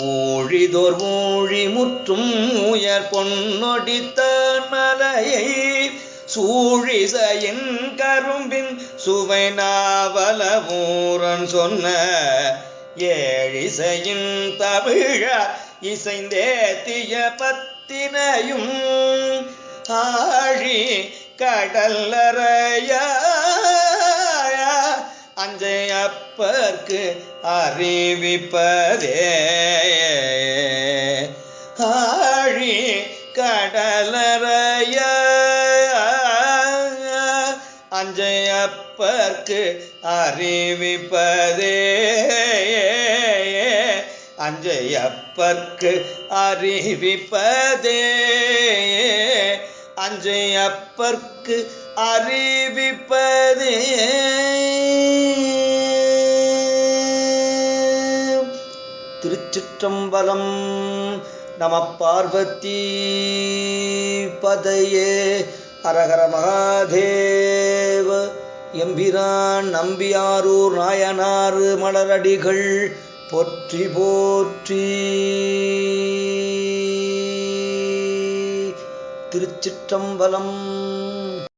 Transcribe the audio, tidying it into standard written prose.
ஊழிதோர் ஊழி முற்றும் உயர் பொன்னொடித்தான் மலையை சூழிசையின் கரும்பின் சுவை நாவல ஊரன் சொன்ன ஏழிசையின் தமிழார் இசைந்தேத்திய பத்தினையும் ஆழி கடல்லறைய அஞ்சையப்பர்க்கு அறிவிப்பதே ஆழி கடலறைய அஞ்சையப்பர்க்கு அறிவிப்பதே அஞ்சையப்பர்க்கு அறிவிப்பதே அஞ்சையப்பர்க்கு அறிவிப்பதே. திருச்சிற்றம்பலம். நம பார்வதி பதையே. ஹரஹர மகாதேவ. எம்பிரான் நம்பியாரூர் நாயனார் மலரடிகள் போற்றி போற்றி. திருச்சிற்றம்பலம்.